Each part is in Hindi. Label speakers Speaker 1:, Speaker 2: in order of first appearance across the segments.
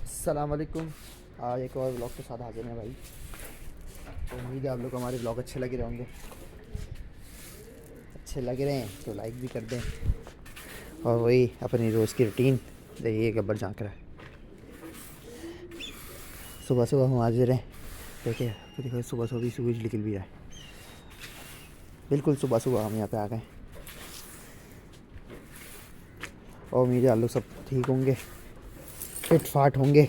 Speaker 1: अस्सलाम वालेकुम। आज एक और ब्लॉग के साथ हाजिर हैं भाई। तो उम्मीद है आप लोग को हमारे ब्लॉग अच्छे लग रहे होंगे। अच्छे लग रहे हैं तो लाइक भी कर दें। और वही अपनी रोज़ की रूटीन, देखिए गब्बर झांक रहा है। सुबह सुबह हम हाजिर हैं। देखिए देखो सुबह सुबह भी सूरज निकल भी रहा है। बिल्कुल सुबह सुबह हम यहाँ पे आ गए। और उम्मीद है आप लोग सब ठीक होंगे, फिट फाट होंगे।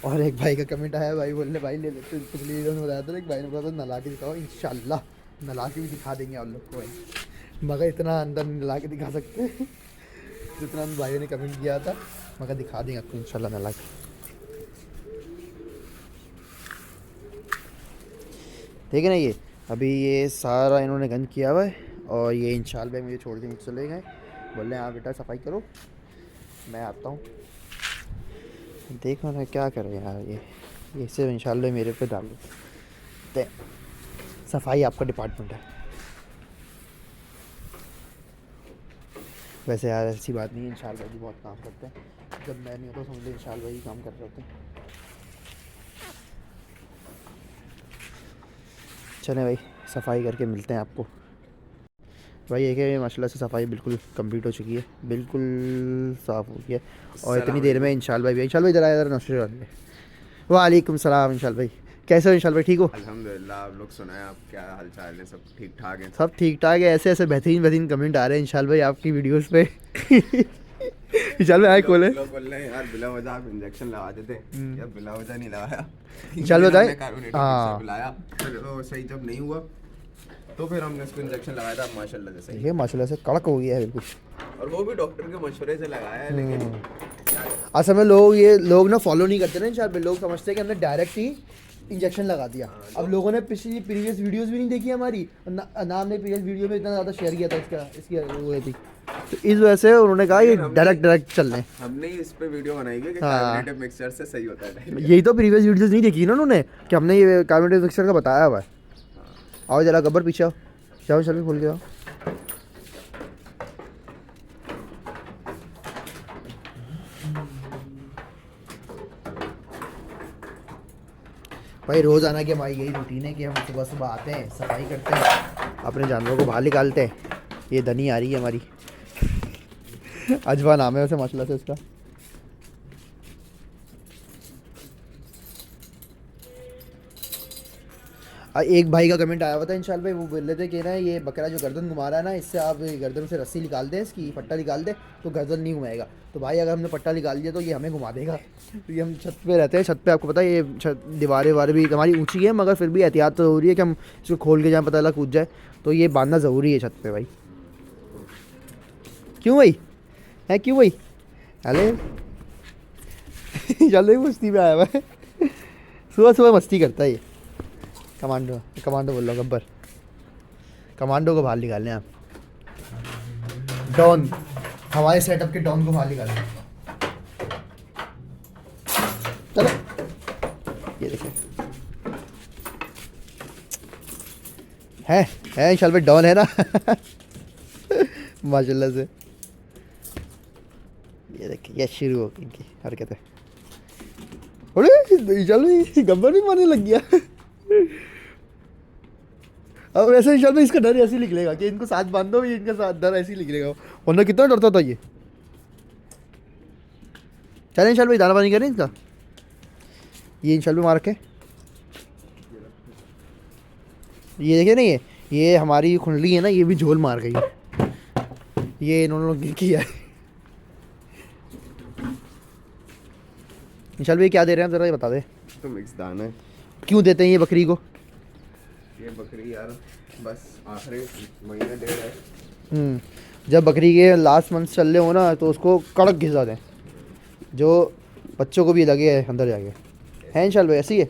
Speaker 1: और एक भाई का कमेंट आया, भाई बोल रहे भाई ले लेते, पिछली वीडियो में बताया था एक भाई ने बोला था नला के दिखाओ। इंशाल्लाह नला के भी दिखा देंगे आप लोग को भाई, मगर इतना अंदर नहीं नला के दिखा सकते जितना भाइयों ने कमेंट किया था, मगर दिखा देंगे आपको इंशाल्लाह नला के। ठीक है ना। ये अभी ये सारा इन्होंने गंद किया हुआ है और ये इंशाल्लाह भाई मुझे छोड़ के नीचे चले गए। बोल रहे हैं हाँ बेटा सफाई करो, मैं आता हूँ। देखो ना क्या कर रहे हैं यार ये सिर्फ इंशाल्लाह मेरे पे डाल दे। सफाई आपका डिपार्टमेंट है। वैसे यार ऐसी बात नहीं है, इंशाल्लाह भाई बहुत काम करते हैं। जब मैं नहीं होता समझ लो इंशाल्लाह भाई काम कर रहे होते हैं। चलें भाई सफाई करके मिलते हैं आपको। भाई एक है माशाल्लाह से सफाई बिल्कुल कंप्लीट हो चुकी है, बिल्कुल साफ़ हो गया है। और इतनी देर में इंशाल्लाह भाई इधर आया इधर नौशरी वाले। वालेकुम सलाम इंशाल्लाह भाई, कैसे हो इंशाल्लाह भाई, ठीक हो?
Speaker 2: अल्हम्दुलिल्लाह। आप लोग सुनाएं, आप क्या हाल चाल है? सब ठीक ठाक है?
Speaker 1: सब ठीक ठाक है। ऐसे ऐसे बेहतरीन बेहतरीन कमेंट आ रहे हैं इंशाल्लाह भाई आपकी वीडियोस पे इंशाल्लाह भाई खोले
Speaker 2: लोग बोल रहे हैं यार बिला वजह आप इंजेक्शन लगा देते। यार बिला वजह नहीं लगाया।
Speaker 1: इंशाल्लाह बताएं।
Speaker 2: कार्बोनेटेड
Speaker 1: हाँ
Speaker 2: बुलाया, फिर वो सही जब नहीं हुआ तो फिर हमने उसको इंजेक्शन लगाया था माशाल्लाह से सही।
Speaker 1: ये माशाल्लाह से कड़क हो गया है बिल्कुल।
Speaker 2: और वो भी डॉक्टर के मशवरे से लगाया है, लेकिन
Speaker 1: असल में लोग ना फॉलो नहीं करते ना इंशाल्लाह। लोग समझते हैं कि हमने डायरेक्ट ही इंजेक्शन लगा दिया। अब लोगों ने पिछली प्रीवियस वीडियोस भी नहीं देखी हमारी ना हमने प्रीवियस वीडियो में इतना ज़्यादा शेयर किया था इसकी वो थी। तो इस वजह से उन्होंने कहा ये डायरेक्ट चल रहे।
Speaker 2: हमने ही इस पे वीडियो बनाई है कि
Speaker 1: हाँ
Speaker 2: कार्बोनेटेड मिक्सचर से सही होता है।
Speaker 1: यही तो प्रीवियस वीडियोस नहीं देखी ना उन्होंने कि हमने ये कार्बोनेटेड मिक्सचर का बताया हुआ है। आओ जरा गब्बर पीछे आओ, जाओ चलो खोल के आओ। भाई रोज़ाना की हमारी यही रूटीन है कि हम सुबह सुबह आते हैं, सफाई करते हैं, अपने जानवरों को बाहर निकालते हैं। ये धनी आ रही है हमारी अजवा नाम है वैसे माशाल्लाह से उसका। एक भाई का कमेंट आया हुआ था इंशाल्लाह भाई, वो बोल रहे थे कि ना ये बकरा जो गर्दन घुमा रहा है ना, इससे आप गर्दन से रस्सी निकाल दें, इसकी पट्टा निकाल दें तो गर्दन नहीं घुमाएगा। तो भाई अगर हमने पट्टा निकाल दिया तो ये हमें घुमा देगा। तो ये हम छत पे रहते हैं, छत पे आपको पता है ये दीवारें वारें भी हमारी ऊँची है, मगर फिर भी एहतियात तो ज़रूरी है कि हम इसको खोल के जाएँ पता लगा कूद जाए। तो ये बांधना ज़रूरी है छत पर भाई। क्यों भाई है, क्यों भाई? अरे चलो मस्ती में आया हुआ है सुबह सुबह मस्ती करता है ये। कमांडो कमांडो बोल रहा हूँ, गब्बर कमांडो को बाहर निकालने आप। डॉन हमारे सेटअप के डॉन को बाहर निकालने। चलो ये देखिए है इंशाल्लाह डॉन है ना माशाल्लाह से। ये देखिए ये शुरू हो गई इनकी हरकतें। अरे चलो गब्बर भी मारने लग गया अब वैसे इंशाल्लाह इसका डर ऐसे ही निकलेगा कि इनको साथ बांध दो, भी इनका साथ डर ऐसे ही निकलेगा। वरना कितना डरता था ये। चले इंशाल्लाह दाना पानी करें इसका। ये इंशाल्लाह मार के ये देखिए ना, ये हमारी खुंडली है ना, ये भी झोल मार गई है। ये इन्होंने लोग किया है। इंशाल्लाह ये क्या दे रहे हैं ज़रा ये बता दे।
Speaker 2: तो मिक्स दाना है।
Speaker 1: क्यों देते हैं ये बकरी को?
Speaker 2: ये बकरी यार बस आखिरी महीना डेढ़ है।
Speaker 1: जब बकरी के लास्ट मंथ चल रहे हो ना तो उसको कड़क घिसा दें, जो बच्चों को भी लगे है अंदर जाके। है इंशाल्लाह ऐसी है।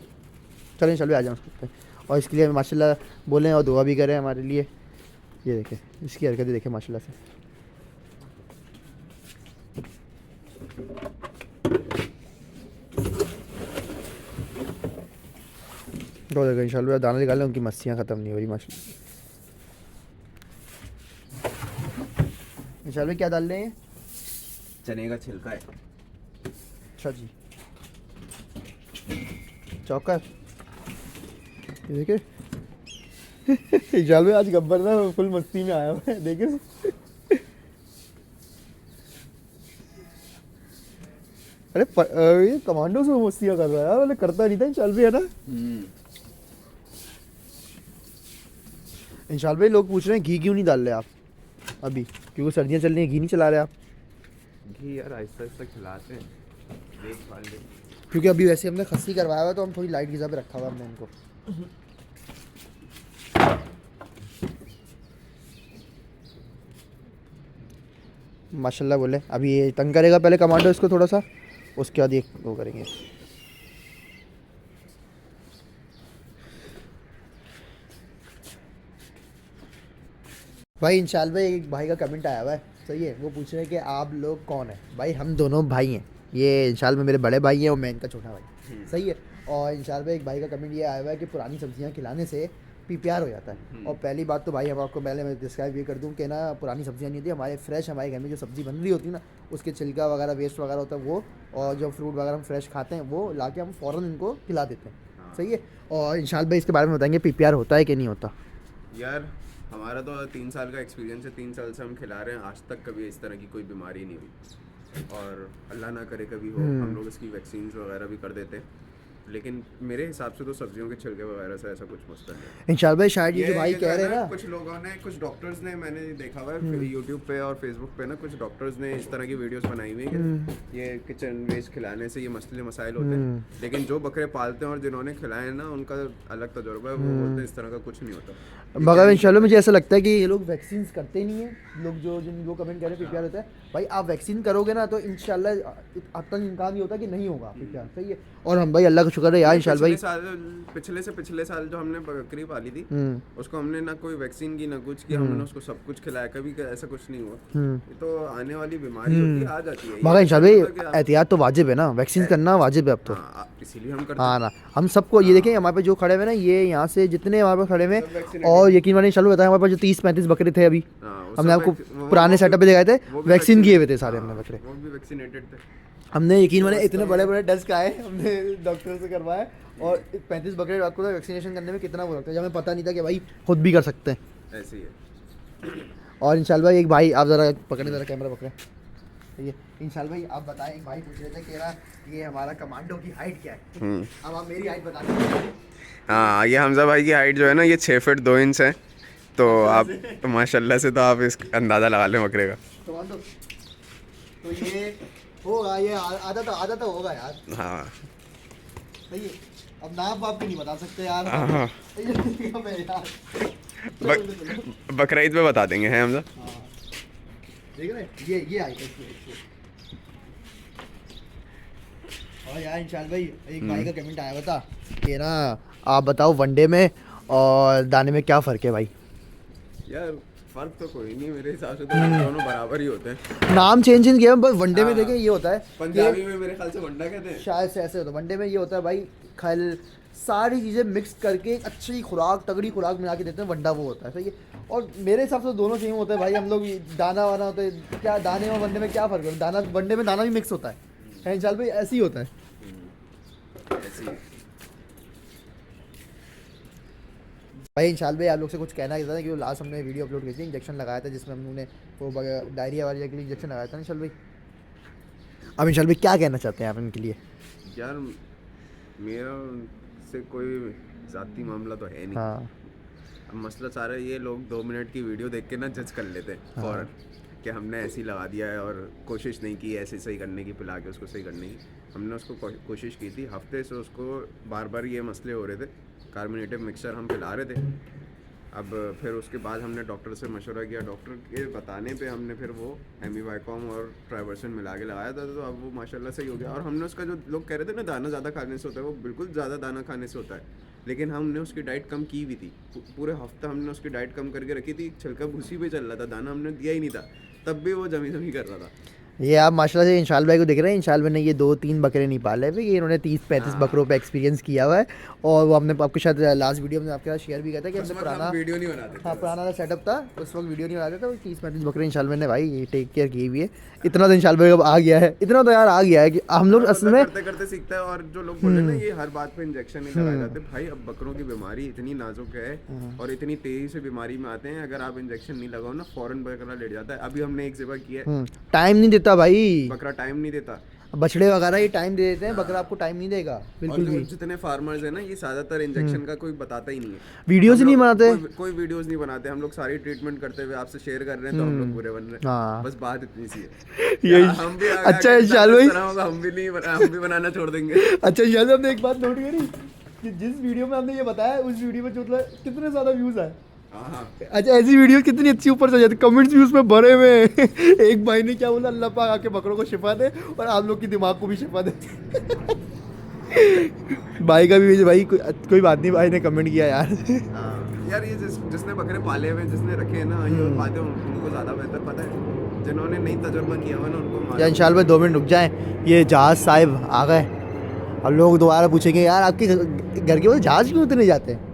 Speaker 1: चलो इंशाल्लाह आ जाओ सकते हैं। और इसके लिए माशाल्लाह बोलें और दुआ भी करें हमारे लिए। ये देखें इसकी हरकतें देखें माशाल्लाह से। तो देखो इंशाल्लाह दाना निकालें, उनकी मस्तियाँ ख़त्म नहीं हो रही माशाल्लाह। इंशाल्लाह में क्या डाल रहे हैं?
Speaker 2: चने का छिलका है।
Speaker 1: अच्छा जी, चौकर ये देखे। इंशाल्लाह में आज गब्बर ना फुल मस्ती में आया हुआ है, देखे। अरे ये कमांडो से मस्तियाँ कर रहा है यार, मैंने करता नहीं था इंशाल्लाह में, है ना। इंशाल्लाह में लोग पूछ रहे हैं घी क्यों नहीं डाल रहे आप अभी, क्योंकि सर्दियाँ चल रही हैं, घी नहीं चला रहे आप।
Speaker 2: घी यार आहिस्ता आहिस्ता खिलाते हैं, देखभाल ले।
Speaker 1: क्योंकि अभी वैसे हमने खस्सी करवाया हुआ है, तो हम थोड़ी लाइट गिज़ा पे रखा हुआ है हमने इनको। माशाल्लाह बोले। अभी ये तंग करेगा पहले कमांडो इसको थोड़ा सा, उसके बाद ये वो करेंगे। भाई इंशाल्लाह एक भाई का कमेंट आया हुआ है, सही है। वो पूछ रहे हैं कि आप लोग कौन है। भाई हम दोनों भाई हैं, ये इंशाल्लाह में मेरे बड़े भाई हैं और मैं इनका छोटा भाई, सही है। और इंशाल्लाह एक भाई का कमेंट ये आया हुआ है कि पुरानी सब्जियां खिलाने से PPR हो जाता है। और पहली बात तो भाई हम आपको पहले मैं डिस्क्राइब ये कर दूं कि ना, पुरानी सब्जियां नहीं होती हमारे फ्रेश, हमारे घर में जो सब्ज़ी बन रही होती है ना, उसके छिलका वगैरह वेस्ट वगैरह होता है वो, और जो फ्रूट वगैरह हम फ्रेश खाते हैं वो ला के हम फ़ौरन इनको खिला देते हैं, सही है। और इंशाल्लाह भाई इसके बारे में बताएंगे PPR होता है कि नहीं होता।
Speaker 2: यार हमारा तो 3 साल का एक्सपीरियंस है, 3 साल से हम खिला रहे हैं, आज तक कभी इस तरह की कोई बीमारी नहीं हुई, और अल्लाह ना करे कभी हो। हम लोग इसकी वैक्सीन वगैरह भी कर देते हैं, लेकिन मेरे हिसाब से तो सब्जियों के छिलके वगैरह से ऐसा कुछ मसला नहीं है।
Speaker 1: इंशाल्लाह भाई शायद ये जो
Speaker 2: है
Speaker 1: भाई
Speaker 2: कि
Speaker 1: कह
Speaker 2: जो
Speaker 1: रहे
Speaker 2: है
Speaker 1: हैं
Speaker 2: ना,
Speaker 1: ना,
Speaker 2: कुछ लोगों ने, कुछ डॉक्टर्स ने, मैंने देखा हुआ है यूट्यूब पे और फेसबुक पे ना, कुछ डॉक्टर्स ने इस तरह की वीडियोस बनाई हुई है कि ये किचन वेस्ट खिलाने से ये मसले मसाइल होते हैं, लेकिन जो बकरे पालते हैं और जिन्होंने खिलाए हैं ना, उनका अलग तजुर्बा है, वो बोलते हैं इस तरह का कुछ नहीं होता।
Speaker 1: मगर इंशाल्लाह मुझे ऐसा लगता है कि ये लोग वैक्सीन करते नहीं हैं। लोग जो जिन लोग कमेंट कर रहे हैं PPR होता है, भाई आप वैक्सीन करोगे ना तो इंशाल्लाह अब तक इम्कान भी होता है कि नहीं होगा PPR, सही है। और हम भाई अल्लाह का शुक्र है यार इंशाल्लाह भाई।
Speaker 2: पिछले साल जो हमने बकरी पाली थी, उसको हमने ना कोई वैक्सीन की ना कुछ की, हमने उसको सब कुछ खिलाया, कभी ऐसा कुछ नहीं हुआ। ये तो आने वाली बीमारी होती है, आ जाती है।
Speaker 1: मगर इंशाल्लाह एहतियात तो वाजिब है ना, वैक्सीन करना वाजिब है अब तो।
Speaker 2: इसीलिए हम करते
Speaker 1: हाँ ना, हम सबको ये देखें हमारे पास जो खड़े हुए ना, ये यहाँ से जितने हमारे पास खड़े हुए हैं, और यकीन मानिए इंशाल्लाह बताया, हमारे पास जो 30-35 बकरे थे अभी, हमने आपको पुराने सेटअप पे दिखाए थे, वैक्सीन किए हुए थे सारे हमने बकरे।
Speaker 2: वो भी वैक्सीनेटेड थे।
Speaker 1: हमने यकीन मानिए इतने बड़े बड़े डेस्क आए, हमने डॉक्टर से करवाए, और 35 बकरे आपको तो वैक्सीनेशन करने में कितना वो लगता है, जब हमें पता नहीं था कि भाई खुद भी कर सकते हैं।
Speaker 2: ऐसे ही है।
Speaker 1: और इंशाल्लाह एक भाई, आप ज़रा पकड़े, ज़रा कैमरा पकड़े, ये इंशाल्लाह भाई आप बताएं। एक भाई पूछ रहे थे कि ना ये हमारा कमांडो की हाइट क्या है। अब आप मेरी हाइट बता दीजिए।
Speaker 2: हाँ, ये हमजा भाई की हाइट जो है ना, ये 6 फीट 2 इंच है, तो आप माशाल्लाह से तो आप इस अंदाज़ा लगा लें बकरे का।
Speaker 1: कमांडो तो ये होगा, ये आधा तो होगा यार।
Speaker 2: हाँ
Speaker 1: सही है। अब नाम बाप की नहीं बता सकते यार।
Speaker 2: हाँ,
Speaker 1: यार
Speaker 2: बकरीद पे बता देंगे, हैं हमजा।
Speaker 1: हाँ। देख रहे ये आई है। और यार इंशाल्लाह भाई एक भाई का कमेंट आया था कि ना आप बताओ वनडे में और दाने में क्या फ़र्क है भाई।
Speaker 2: यार फर्क तो कोई नहीं, मेरे हिसाब से तो दोनों बराबर ही होते हैं।
Speaker 1: नाम चेंज किया, बस वनडे में देखें ये होता है,
Speaker 2: पंजाबी में मेरे ख्याल से वंडा कहते हैं,
Speaker 1: शायद से ऐसे होता है। वनडे में ये होता है भाई, खल सारी चीज़ें मिक्स करके एक अच्छी खुराक, तगड़ी खुराक मिला के देते हैं, वंडा वो होता है, सही है। और मेरे हिसाब से दोनों सेम होते हैं भाई। हम लोग दाना वाना होता है, क्या दाने और वनडे में क्या फ़र्क है? दाना वनडे में दाना भी मिक्स होता है इंशाल्लाह भाई, ऐसे ही होता है। भाई इंशाल्लाह भाई आप लोग से कुछ कहना चाहता था कि लास्ट हमने वीडियो अपलोड की थी, इंजेक्शन लगाया था जिसमें हमने वो डायरिया वायरिया के लिए इंजेक्शन लगाया था इंशाल्लाह भाई। अब इंशाल्लाह भाई क्या कहना चाहते हैं आप इनके लिए?
Speaker 2: यार मेरा से कोई ज़ाती मामला तो है नहीं।
Speaker 1: हाँ।
Speaker 2: अब मसला सारा ये, लोग 2 मिनट की वीडियो देख के ना जज कर लेते हैं फ़ौरन कि हमने ऐसे ही लगा दिया है, और कोशिश नहीं की ऐसे सही करने की, पिला के उसको सही करने की। हमने उसको कोशिश की थी, हफ्ते से उसको बार बार ये मसले हो रहे थे, कार्बोनेटेड मिक्सचर हम पिला रहे थे। अब फिर उसके बाद हमने डॉक्टर से मशवरा किया, डॉक्टर के बताने पे हमने फिर वो एमीवाइकॉम और ट्राइवर्सन मिला के लगाया था, तो अब वो माशाल्लाह सही हो गया। और हमने उसका, जो लोग कह रहे थे ना दाना ज़्यादा खाने से होता है, वो बिल्कुल ज़्यादा दाना खाने से होता है, लेकिन हमने उसकी डाइट कम की भी थी। पूरे हफ्ता हमने उसकी डाइट कम करके रखी थी, छिलका भूसी पे चल रहा था, दाना हमने दिया ही नहीं था, तब भी वो जमी कर रहा था।
Speaker 1: ये आप माशाल्लाह से इंशाल भाई को देख रहे हैं। इंशाल भाई ने ये 2-3 बकरे नहीं पाले भाई, ये इन्होंने 30-35 बकरों पे एक्सपीरियंस किया हुआ है। और वो हमने आपको शायद लास्ट वीडियो में आपके साथ शेयर भी किया था कि हमने पुराना
Speaker 2: वीडियो नहीं बनाते
Speaker 1: हाँ पुराना सेटअप था, उस वक्त वीडियो नहीं बनाते थे। 30-35 बकरे इंशाल भाई ने भाई टेक केयर की हुई है। इतना तो इंशाल भाई अब आ गया है, इतना तो यार आ गया है कि हम लोग असल में
Speaker 2: करते करते सीखता है। और जो लोग बोले ना ये हर बात पे इंजेक्शन नहीं लगाए जाते, भाई अब बकरों की बीमारी इतनी नाजुक है और इतनी तेजी से बीमारी में आते हैं, अगर आप इंजेक्शन नहीं लगाओ ना फौरन बकरा लेट जाता है। अभी हमने एक जगह किया है,
Speaker 1: टाइम नहीं देता भाई,
Speaker 2: बकरा टाइम नहीं देता।
Speaker 1: बछड़े वगैरह ये टाइम दे देते हैं, बकरा आपको टाइम नहीं देगा बिल्कुल
Speaker 2: और
Speaker 1: भी।
Speaker 2: जितने फार्मर्स है ना ये ज्यादातर इंजेक्शन का कोई बताता ही नहीं है,
Speaker 1: वीडियोस ही नहीं बनाते।
Speaker 2: कोई वीडियोस नहीं बनाते। हम लोग सारी ट्रीटमेंट करते हुए आपसे शेयर कर रहे हैं तो हम लोग बुरे बन रहे हैं।
Speaker 1: हाँ।
Speaker 2: बस बात इतनी सी है।
Speaker 1: यही
Speaker 2: हम भी
Speaker 1: अच्छा इंशाल भाई,
Speaker 2: हम भी नहीं हम भी बनाना छोड़ देंगे।
Speaker 1: अच्छा इंशाल भाई, हमने एक बात नोट करी कि जिस वीडियो में हमने ये बताया उस वीडियो में जो मतलब कितने ज्यादा व्यूज आए।
Speaker 2: हाँ।
Speaker 1: अच्छा ऐसी वीडियो कितनी अच्छी ऊपर चल जाती, कमेंट्स भी उसमें भरे हुए हैं। एक भाई ने क्या बोला, अल्लाह पाक आके बकरों को शिफा दे और आप लोग की दिमाग को भी शिफा दे। भाई का भी भाई कोई बात नहीं, भाई ने कमेंट किया यार।
Speaker 2: यार ये जिसने बकरे पाले हुए जिसने रखे हैं ना ये बातें उनको ज्यादा बेहतर पता है। जिन्होंने नहीं तजुर्बा किया हुआ ना उनको
Speaker 1: या इंशाल्लाह 2 मिनट रुक जाएं, ये जहाज साहिब आ गए। अब लोग दोबारा पूछेंगे यार आपके घर के वो जहाज क्यों उतरे जाते हैं।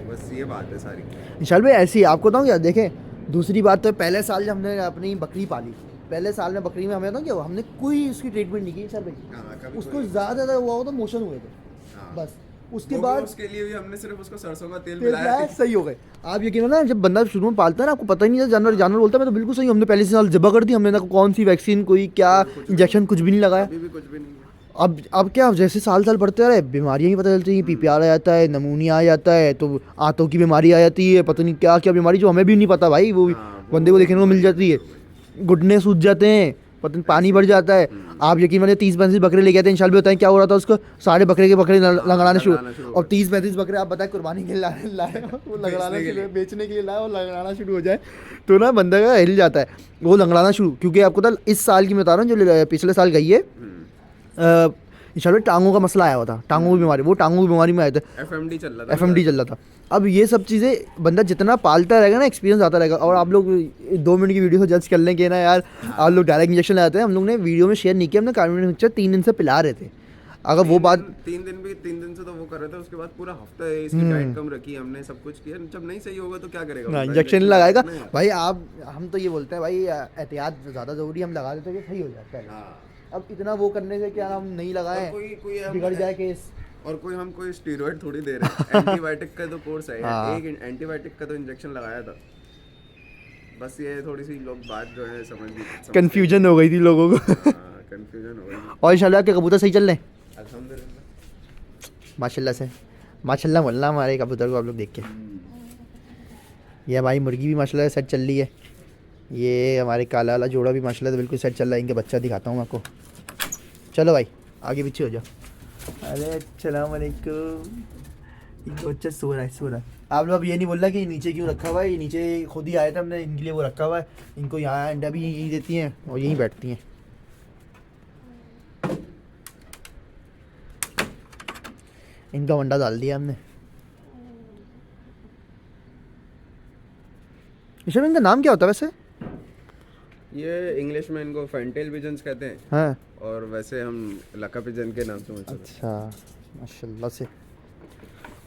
Speaker 2: बस ये बात है सारी।
Speaker 1: इंशाल्लाह भाई ऐसी आपको बताऊँ क्या, देखें दूसरी बात तो पहले साल जब हमने अपनी बकरी पाली, पहले साल में बकरी में हमें बताऊँ क्या हुआ, हमने कोई उसकी ट्रीटमेंट नहीं की इंशाल्लाह भाई।
Speaker 2: कभी
Speaker 1: उसको ज़्यादा हुआ हो तो मोशन हुए थे बस, उसके बाद
Speaker 2: उसके लिए भी हमने सिर्फ उसको सरसों का तेल
Speaker 1: फिर
Speaker 2: मिलाया।
Speaker 1: लाया, सही हो गए। आप यकीन मानो ना जब बंदा शुरू में पालता है ना आपको पता ही नहीं था, जानवर जानवर बोलता है मैं तो बिल्कुल सही हूँ। हमने पहले से साल जबा कर दी, हमने ना कौन सी वैक्सीन कोई क्या इंजेक्शन कुछ भी नहीं लगाया।
Speaker 2: अभी भी कुछ भी नहीं है।
Speaker 1: अब क्या जैसे साल साल बढ़ते रहे बीमारियां ही पता चलती हैं, पीपीआर आ जाता है, नमूनिया आ जाता है, तो आंतों की बीमारी आ जाती है, पता नहीं क्या क्या बीमारी जो हमें भी नहीं पता भाई, वो बंदे को देखने को मिल जाती है। घुटने सूज जाते हैं, पता नहीं पानी बढ़ जाता है। आप यकीन मानिए 30-35 बकरे लेके आते हैं इंशाल्लाह, बताएं क्या हो रहा था उसको, सारे बकरे के बकरे लगड़ाने शुरू। और 30-35 बकरे आप बताएं कुर्बानी के लिए लाए वो लगड़ाना शुरू, बेचने के लिए लाए और लगड़ाना शुरू हो जाए तो ना बंदा का हिल जाता है वो लगड़ाना शुरू। क्योंकि आपको तो इस साल की मैं बता रहा हूँ जो पिछले साल गई है इंशाल्लाह टांगों का मसला आया हुआ था, टांगों की बीमारी, वो टांगों की बीमारी में आए थे,
Speaker 2: एफएमडी चल रहा था।
Speaker 1: अब ये सब चीज़ें बंदा जितना पालता रहेगा ना एक्सपीरियंस आता रहेगा। और आप लोग 2 मिनट की वीडियो से जज कर लें कि ना यार आप लोग डायरेक्ट इंजेक्शन लगाते हैं, हम लोग ने वीडियो में शेयर नहीं किया, हमने कार्बन मिक्सचर 3 दिन से पिला रहे थे। अगर वो बात
Speaker 2: 3 दिन से तो वो कर रहे थे, उसके बाद पूरा हफ्ता इसकी डाइट कम रखी हमने, सब कुछ किया। जब नहीं सही होगा तो क्या करेगा,
Speaker 1: इंजेक्शन लगाएगा भाई। आप हम तो ये बोलते हैं भाई एहतियात ज़्यादा ज़रूरी, हम लगा देते हैं कि सही हो जाता है। अब इतना वो करने से क्या हम नहीं लगाएं, बिगड़ जाए केस।
Speaker 2: और कोई स्टेरॉइड थोड़ी दे रहे हैं। एंटीबायोटिक का तो कोर्स है, एक एंटीबायोटिक का तो इंजेक्शन लगाया था। बस ये थोड़ी सी लोग बात जो है समझ
Speaker 1: कंफ्यूजन हो गई थी लोगों को।
Speaker 2: कंफ्यूजन हो गई।
Speaker 1: और इंशाल्लाह के कबूतर सही चल रहे हैं
Speaker 2: अल्हम्दुलिल्लाह
Speaker 1: माशाल्लाह से, माशाल्लाह बोलना हमारे कबूतर को आप लोग देख के। ये हमारी मुर्गी भी माशाल्लाह सेट चल रही है, ये हमारे काला वाला जोड़ा भी माशाल्लाह से बिल्कुल सेट चल रहा है। इनके बच्चा दिखाता हूँ आपको, चलो भाई आगे पीछे हो जाओ। अरे अस्सलाम वालेकुम, इनको बच्चा सो रहा है। आप लोग अब ये नहीं बोल रहा कि नीचे क्यों रखा हुआ है, ये नीचे खुद ही आया था, हमने इनके लिए वो रखा हुआ है। इनको यहाँ अंडा भी यहीं देती हैं और यहीं बैठती हैं। इनका अंडा डाल दिया हमने। ईशा इनका नाम क्या होता है वैसे?
Speaker 2: ये इंग्लिश में इनको फैंटेल पिजन्स कहते हैं।
Speaker 1: हाँ।
Speaker 2: और वैसे हम लका पिजन के नाम से मशहूर।
Speaker 1: अच्छा माशाल्लाह से।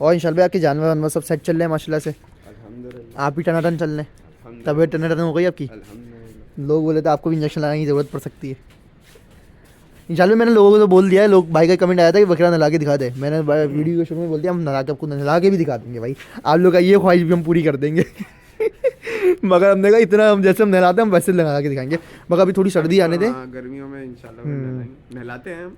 Speaker 1: और इंशाल्लाह आपके जानवर वानवर सब सेट चल रहे हैं माशाल्लाह से।
Speaker 2: अल्हम्दुलिल्लाह।
Speaker 1: आप भी टनाटन चल रहे हैं, तबीयत टनाटन हो गई आपकी।
Speaker 2: अल्हम्दुलिल्लाह।
Speaker 1: लोग बोले थे आपको भी इंजेक्शन लगाने की ज़रूरत पड़ सकती है। इंशाल्लाह मैंने लोगों को तो बोल दिया है, लोग भाई का कमेंट आया था कि बकरा नला के दिखा दे। मैंने वीडियो के शुरू में बोल दिया हम नला के आपको नला के भी दिखा देंगे भाई, आप लोग का ये ख्वाहिश भी हम पूरी कर देंगे। मगर हमने कहा इतना हम जैसे हम नहलाते हैं हम वैसे लगा के दिखाएंगे। मगर अभी थोड़ी सर्दी आने दें,
Speaker 2: गर्मियों में इंशाल्लाह नहलाते हैं हम।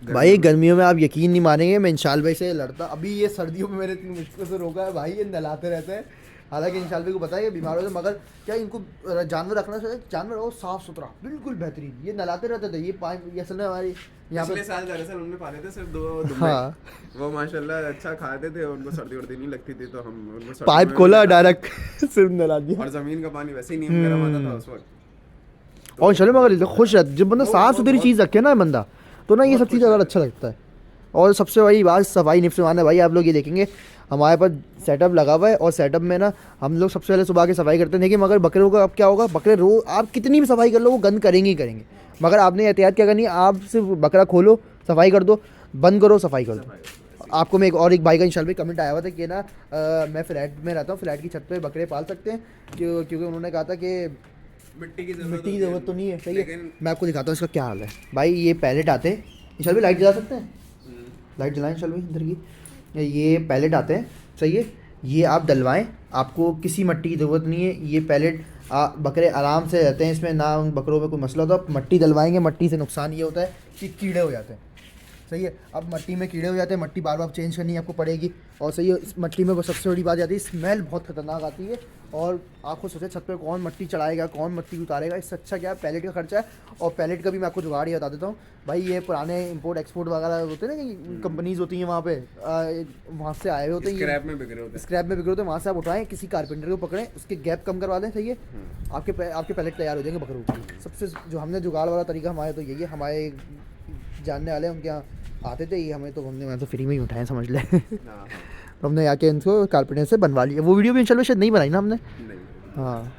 Speaker 1: भाई गर्मियों में आप यकीन नहीं मानेंगे, मैं इंशाल्लाह भाई से लड़ता, अभी ये सर्दियों में मैंने इतनी मुश्किल से रोका है भाई, ये नहलाते रहते हैं। हालांकि इंशाल्लाह भाई को पता है ये बीमार होते, मगर क्या इनको जानवर रखना चाहिए, जानवर हो साफ़ सुथरा बिल्कुल बेहतरीन, ये नहलाते रहते थे। ये पाइप असल में हमारी यहाँ
Speaker 2: पिछले
Speaker 1: पे
Speaker 2: साल दरअसल हमने पाले थे सिर्फ 2
Speaker 1: हाँ।
Speaker 2: वो माशाल्लाह अच्छा खाते थे, उनको सर्दी वर्दी नहीं लगती थी, तो हम उनको
Speaker 1: पाइप खोला डायरेक्ट सिर्फ नहला दिया।
Speaker 2: और ज़मीन का पानी वैसे ही नीम गर्म आता था उस वक्त।
Speaker 1: और चलो मगर खुश रहते, जब बंदा साफ़ सुथरी चीज़ रखे ना बंदा, तो ना ये सब चीज़ ज़्यादा अच्छा लगता है। और सबसे बड़ी बात सफाई निपसवाना है भाई। आप लोग ये देखेंगे हमारे पास सेटअप लगा हुआ है और सेटअप में ना हम लोग सबसे पहले सुबह की सफाई करते हैं। देखिए मगर बकरों का अब क्या होगा, बकरे रोज आप कितनी भी सफाई कर लो वो गंद करेंगे ही करेंगे। मगर आपने एहतियात क्या करनी है, आप सिर्फ बकरा खोलो सफाई कर दो, बंद करो सफाई कर दो। आपको मैं एक भाई का इंशाल्लाह कमेंट आया हुआ था कि ना मैं फ्लैट में रहता हूँ, फ्लैट की छत पे बकरे पाल सकते हैं क्योंकि उन्होंने कहा था कि
Speaker 2: मिट्टी की
Speaker 1: ज़रूरत तो नहीं है। सही है, मैं आपको दिखाता हूँ इसका क्या हाल है भाई। ये पैलेट आते हैं, इंशाल्लाह लाइट जला सकते हैं, लाइट जलाएं इंशाल्लाह इधर की। ये पैलेट आते हैं, सही है, ये आप डलवाएं, आपको किसी मट्टी की ज़रूरत नहीं है। ये पैलेट बकरे आराम से रहते हैं इसमें, ना उन बकरों में कोई मसला होता। आप मट्टी डलवाएंगे, मट्टी से नुकसान ये होता है कि कीड़े हो जाते हैं। सही है, अब मट्टी में कीड़े हो जाते हैं, मट्टी बार बार चेंज करनी आपको पड़ेगी। और सही है, इस मट्टी में वो सबसे बड़ी बात आती है स्मेल बहुत खतरनाक आती है। और आपको सोचे छत पे कौन मट्टी चढ़ाएगा, कौन मट्टी उतारेगा, इससे अच्छा क्या है पैलेट का खर्चा है। और पैलेट का भी मैं आपको जुगाड़ ही बता देता हूँ भाई। ये पुराने इंपोर्ट एक्सपोर्ट वगैरह होते हैं ना, कंपनीज होती हैं वहाँ पे, वहाँ से आए हुए होते हैं,
Speaker 2: स्क्रैप में बिक रहे होते हैं,
Speaker 1: स्क्रैप में बिक रहे होते हैं। वहाँ से आप उठाएं, किसी कारपेंटर को पकड़ें, उसके गैप कम करवा दें, सही है, आपके पैलेट तैयार हो जाएंगे बकरों की। सबसे जो हमने जुगाड़ वाला तरीका हमारे तो यही है, हमारे जानने वाले उनके यहाँ आते थे, ये हमें तो मैं तो फ्री में ही उठाए समझ ले। तो हमने आके इनको कारपेंटर से बनवा लिया। वो वीडियो भी इंशाल्लाह शायद नहीं बनाई ना हमने, हाँ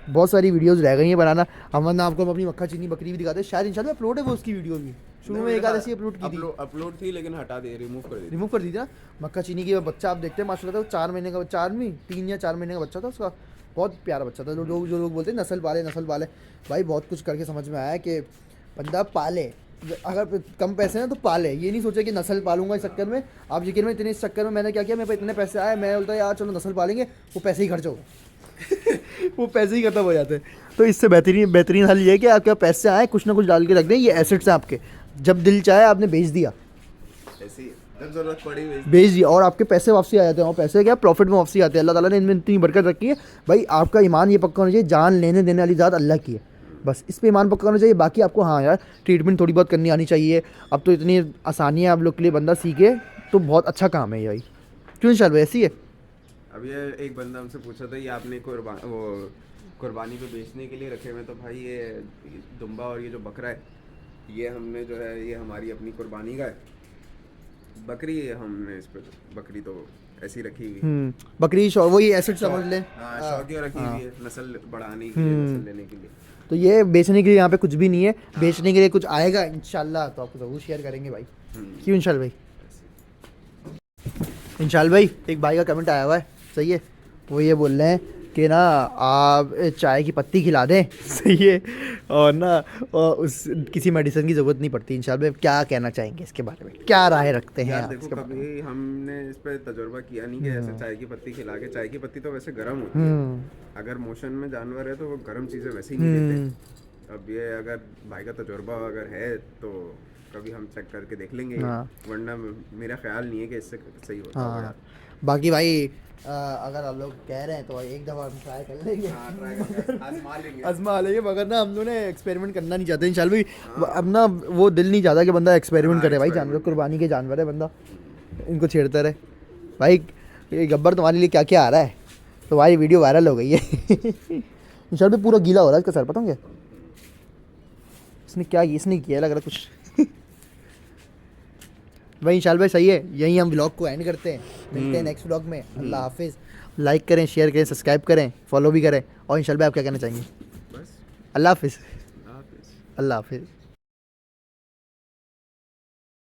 Speaker 1: बहुत सारी वीडियोस रह गई हैं बनाना। हम ना आपको अपनी मक्खा चीनी बकरी भी दिखाते हैं, शायद इंशाल्लाह अपलोड है वो उसकी वीडियो भी। शुरू में एक आध ऐसी अपलोड की थी,
Speaker 2: अपलोड थी लेकिन हटा दे, रिमूव कर दी
Speaker 1: थी ना। मक्खा चीनी की बच्चा आप देखते हैं माशाल्लाह, तो 4 महीने का, 3 या 4 महीने का बच्चा था उसका, बहुत प्यारा बच्चा था। जो लोग बोलते हैं नस्ल पाले भाई, बहुत कुछ करके समझ में आया कि बंदा पाले, अगर कम पैसे हैं तो पाले। ये नहीं सोचा कि नस्ल पालूंगा इस चक्कर में। आप यकीन में इतने इस चक्कर में मैंने क्या किया, मेरे पास इतने पैसे आए, मैं बोलता यार चलो नस्ल पालेंगे, वो पैसे ही खर्च हो वो पैसे ही खत्म हो जाते हैं। तो इससे बेहतरीन हल ये है कि आपके पैसे आए, कुछ ना कुछ डाल के रख दें, ये एसेट्स हैं आपके। जब दिल चाहे आपने बेच दिया,
Speaker 2: ऐसे ही जब जरूरत पड़ी
Speaker 1: बेच दिया, और आपके पैसे वापसी आ जाते हैं। और पैसे क्या प्रॉफिट में वापसी आते हैं। अल्लाह ताला ने इनमें इतनी बरकत रखी है भाई। आपका ईमान ये पक्का होना चाहिए, जान लेने देने वाली ज़ात अल्लाह की है, बस इस पे ईमान पक्का होना चाहिए। बाकी आपको हाँ यार ट्रीटमेंट थोड़ी बहुत करनी आनी चाहिए। अब तो इतनी आसानियाँ आप लोग के लिए, बंदा सीखे तो बहुत अच्छा काम है ये भाई। क्यों इंशाल्लाह ऐसी है।
Speaker 2: अब ये एक बंदा हमसे पूछा था, ये आपने कुर्बानी पे बेचने के लिए रखे हुए, तो भाई ये दुम्बा और ये जो बकरा है, ये हमने जो है ये हमारी अपनी कुर्बानी का है। बकरी हमने इस पर, बकरी तो ऐसी रखी हुई,
Speaker 1: बकरी वही एसेट समझ लें,
Speaker 2: शौकिया रखी हुई है, नस्ल बढ़ाने के लिए, नस्ल लेने के लिए।
Speaker 1: तो ये बेचने के लिए यहाँ पे कुछ भी नहीं है। बेचने के लिए कुछ आएगा इंशाल्लाह तो आपको ज़रूर शेयर करेंगे भाई। क्यों इंशाल्लाह भाई। इंशाल्लाह भाई एक भाई का कमेंट आया हुआ है, सही है, वो ये बोल रहे हैं कि ना आप चाय की पत्ती खिला दें, सही है, और ना उस किसी मेडिसिन की ज़रूरत नहीं पड़ती। इंशाल्लाह क्या कहना चाहेंगे इसके बारे में, क्या राय रखते हैं आप?
Speaker 2: देखो कभी हमने इस पर तजुर्बा किया नहीं कि ऐसे चाय की पत्ती खिला के, चाय की पत्ती तो वैसे गर्म होती है, अगर मोशन में जानवर है तो वो गर्म चीज़ें वैसे ही नहीं देते। अब ये अगर भाई का तजुर्बा अगर है तो कभी हम चेक करके देख लेंगे, वरना मेरा ख्याल नहीं है कि इससे सही होता होगा।
Speaker 1: बाकी भाई अगर आप लोग कह रहे हैं तो एक दफ़ा हम ट्राई कर लेंगे, आजमा लेंगे, मगर ना हम लोग ने एक्सपेरिमेंट करना नहीं चाहते इंशाल्लाह भाई। अब ना वो दिल नहीं चाहता कि बंदा एक्सपेरिमेंट करे भाई। जानवर कुर्बानी के जानवर है, बंदा इनको छेड़ता रहे भाई। ये गब्बर तुम्हारे लिए क्या क्या आ रहा है, तुम्हारी वीडियो वायरल हो गई है। इंशाल्लाह पूरा गीला हो रहा है इसका सर, पता होंगे इसने किया लग रहा कुछ। भाई इंशाल्लाह भाई सही है, यहीं हम व्लॉग को एंड करते हैं, मिलते हैं नेक्स्ट व्लॉग में। अल्लाह हाफिज़। लाइक करें, शेयर करें, सब्सक्राइब करें, फॉलो भी करें। और इंशाल्लाह आप क्या कहना चाहेंगे?
Speaker 2: बस
Speaker 1: अल्लाह हाफिज़। अल्लाह हाफिज़।